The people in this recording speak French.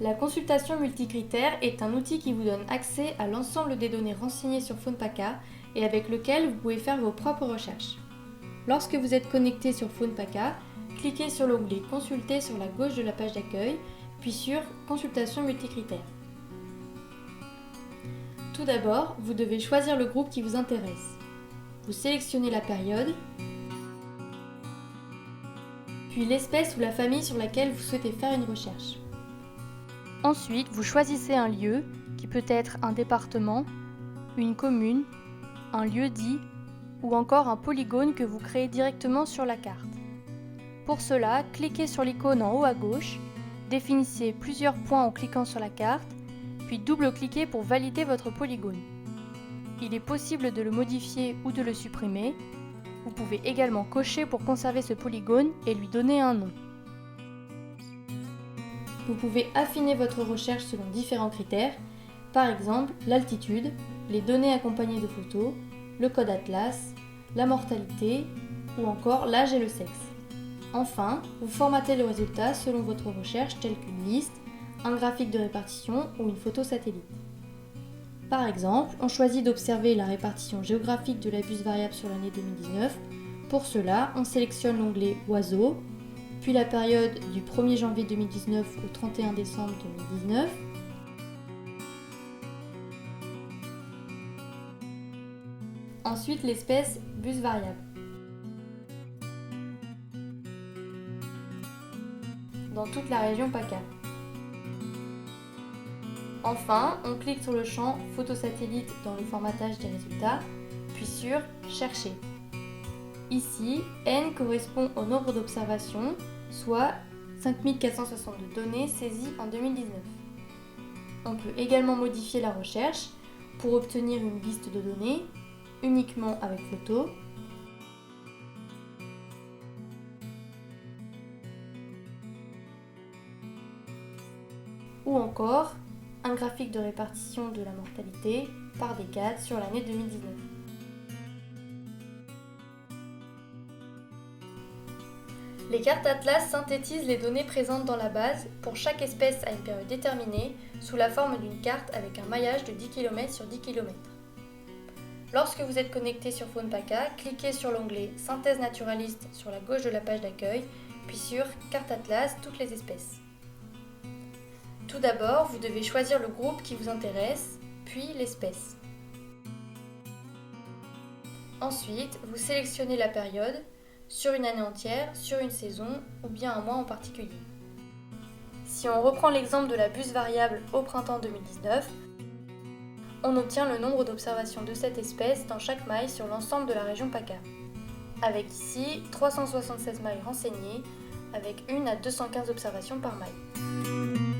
La consultation multicritères est un outil qui vous donne accès à l'ensemble des données renseignées sur PhonePaka et avec lequel vous pouvez faire vos propres recherches. Lorsque vous êtes connecté sur PhonePaka, cliquez sur l'onglet « Consulter » sur la gauche de la page d'accueil, puis sur « Consultation multicritères ». Tout d'abord, vous devez choisir le groupe qui vous intéresse. Vous sélectionnez la période, puis l'espèce ou la famille sur laquelle vous souhaitez faire une recherche. Ensuite, vous choisissez un lieu, qui peut être un département, une commune, un lieu-dit ou encore un polygone que vous créez directement sur la carte. Pour cela, cliquez sur l'icône en haut à gauche, définissez plusieurs points en cliquant sur la carte, puis double-cliquez pour valider votre polygone. Il est possible de le modifier ou de le supprimer. Vous pouvez également cocher pour conserver ce polygone et lui donner un nom. Vous pouvez affiner votre recherche selon différents critères, par exemple l'altitude, les données accompagnées de photos, le code atlas, la mortalité ou encore l'âge et le sexe. Enfin, vous formatez le résultat selon votre recherche telle qu'une liste, un graphique de répartition ou une photo satellite. Par exemple, on choisit d'observer la répartition géographique de la bus variable sur l'année 2019. Pour cela, on sélectionne l'onglet « Oiseaux », puis la période du 1er janvier 2019 au 31 décembre 2019. Ensuite, l'espèce bus variable. Dans toute la région PACA. Enfin, on clique sur le champ Photo satellite dans le formatage des résultats, puis sur Chercher. Ici, N correspond au nombre d'observations, soit 5462 données saisies en 2019. On peut également modifier la recherche pour obtenir une liste de données uniquement avec photo, ou encore un graphique de répartition de la mortalité par décade sur l'année 2019. Les cartes Atlas synthétisent les données présentes dans la base pour chaque espèce à une période déterminée sous la forme d'une carte avec un maillage de 10 km sur 10 km. Lorsque vous êtes connecté sur PhonePaka, cliquez sur l'onglet « Synthèse naturaliste » sur la gauche de la page d'accueil, puis sur « Carte Atlas, toutes les espèces ». Tout d'abord, vous devez choisir le groupe qui vous intéresse, puis l'espèce. Ensuite, vous sélectionnez la période, sur une année entière, sur une saison ou bien un mois en particulier. Si on reprend l'exemple de la bus variable au printemps 2019, on obtient le nombre d'observations de cette espèce dans chaque maille sur l'ensemble de la région PACA, avec ici 376 mailles renseignées, avec 1 à 215 observations par maille.